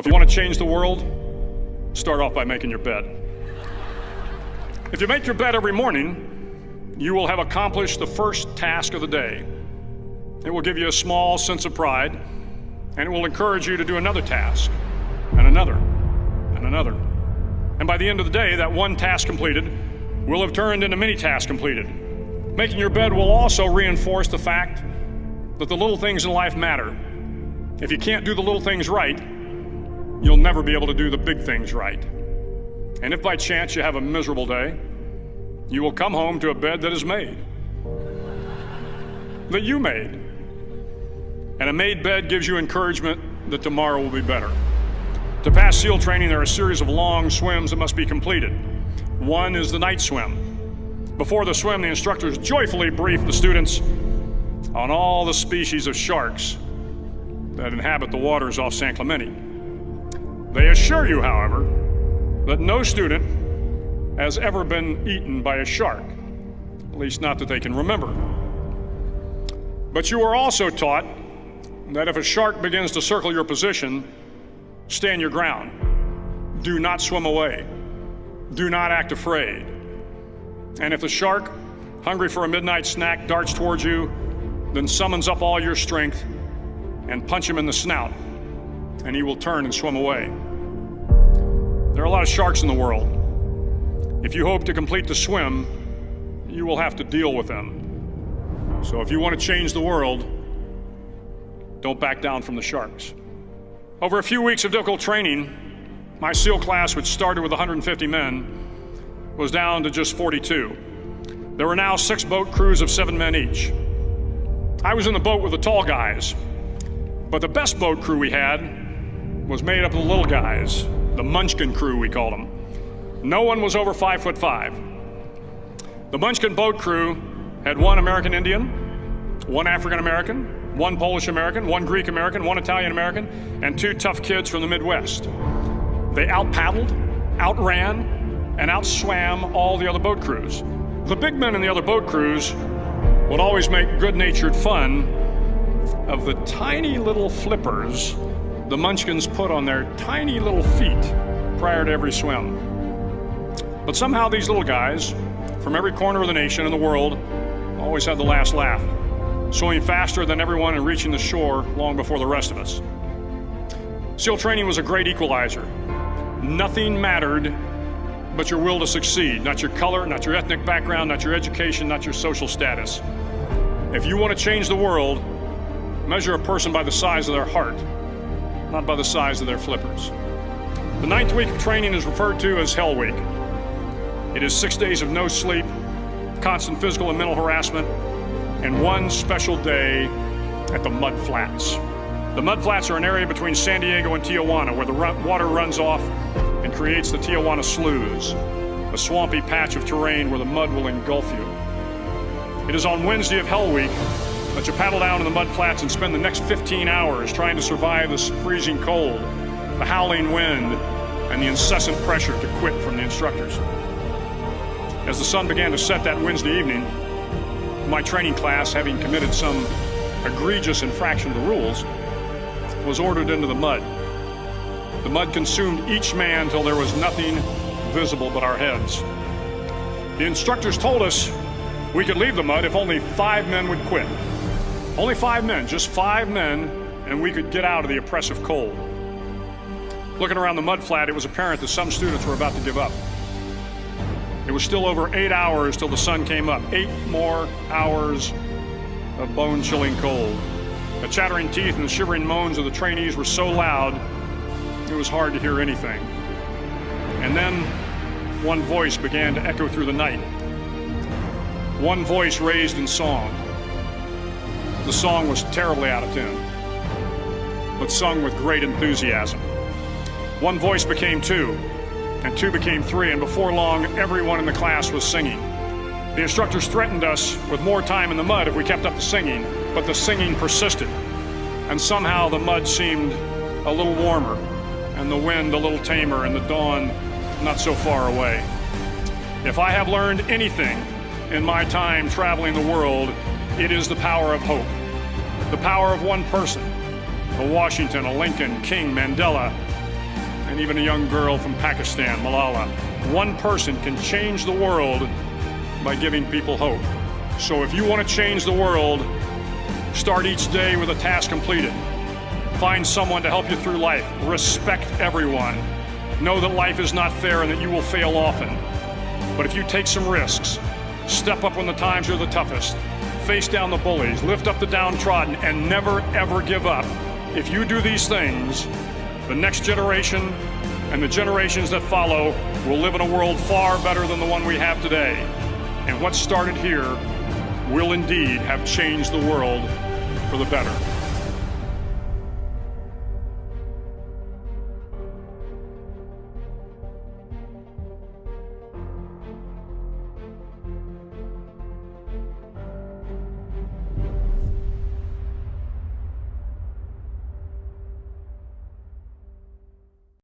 if you want to change the world, start off by making your bed. If you make your bed every morning, you will have accomplished the first task of the day. It will give you a small sense of pride, and it will encourage you to do another task, and another, and another. And by the end of the day, that one task completed will have turned into many tasks completed. Making your bed will also reinforce the fact that the little things in life matter. If you can't do the little things right, you'll never be able to do the big things right. And if by chance you have a miserable day, you will come home to a bed that is made, that you made. And a made bed gives you encouragement that tomorrow will be better. To pass SEAL training, there are a series of long swims that must be completed. One is the night swim. Before the swim, the instructors joyfully brief the students on all the species of sharks that inhabit the waters off San Clemente. They assure you, however, that no student has ever been eaten by a shark, at least not that they can remember. But you are also taught that if a shark begins to circle your position, stand your ground. Do not swim away. Do not act afraid. And if the shark, hungry for a midnight snack, darts towards you, then summons up all your strength and punch him in the snout, and he will turn and swim away. There are a lot of sharks in the world. If you hope to complete the swim, you will have to deal with them. So if you want to change the world, don't back down from the sharks. Over a few weeks of difficult training, my SEAL class, which started with 150 men, was down to just 42. There were now 6 boat crews of 7 men each. I was in the boat with the tall guys, but the best boat crew we had was made up of the little guys, the Munchkin crew, we called them. No one was over 5'5". The Munchkin boat crew had 1 American Indian, 1 African American, 1 Polish American, 1 Greek American, 1 Italian American, and 2 tough kids from the Midwest. They out-paddled, outran, and outswam all the other boat crews. The big men in the other boat crews would always make good-natured fun of the tiny little flippers the Munchkins put on their tiny little feet prior to every swim. But somehow these little guys from every corner of the nation and the world always had the last laugh, swimming faster than everyone and reaching the shore long before the rest of us. SEAL training was a great equalizer. Nothing mattered but your will to succeed, not your color, not your ethnic background, not your education, not your social status. If you want to change the world, measure a person by the size of their heart, not by the size of their flippers. The 9th week of training is referred to as Hell Week. It is 6 days of no sleep, constant physical and mental harassment, and 1 special day at the Mud Flats. The Mud Flats are an area between San Diego and Tijuana where the water runs off and creates the Tijuana Sloughs, a swampy patch of terrain where the mud will engulf you. It is on Wednesday of Hell Week that you paddle down in the mud flats and spend the next 15 hours trying to survive the freezing cold, the howling wind, and the incessant pressure to quit from the instructors. As the sun began to set that Wednesday evening, my training class, having committed some egregious infraction of the rules, was ordered into the mud. The mud consumed each man till there was nothing visible but our heads. The instructors told us we could leave the mud if only 5 men would quit. Only 5 men, just 5 men, and we could get out of the oppressive cold. Looking around the mud flat, it was apparent that some students were about to give up. It was still over 8 hours till the sun came up. 8 more hours of bone-chilling cold. The chattering teeth and the shivering moans of the trainees were so loud, it was hard to hear anything. And then one voice began to echo through the night. One voice raised in song. The song was terribly out of tune, but sung with great enthusiasm. One voice became 2, and 2 became 3, and before long, everyone in the class was singing. The instructors threatened us with more time in the mud if we kept up the singing, but the singing persisted, and somehow the mud seemed a little warmer, and the wind a little tamer, and the dawn not so far away. If I have learned anything in my time traveling the world, it is the power of hope. The power of one person, a Washington, a Lincoln, King, Mandela, and even a young girl from Pakistan, Malala. One person can change the world by giving people hope. So if you want to change the world, start each day with a task completed. Find someone to help you through life. Respect everyone. Know that life is not fair and that you will fail often. But if you take some risks, step up when the times are the toughest, face down the bullies, lift up the downtrodden, and never ever give up. If you do these things, the next generation and the generations that follow will live in a world far better than the one we have today. And what started here will indeed have changed the world for the better.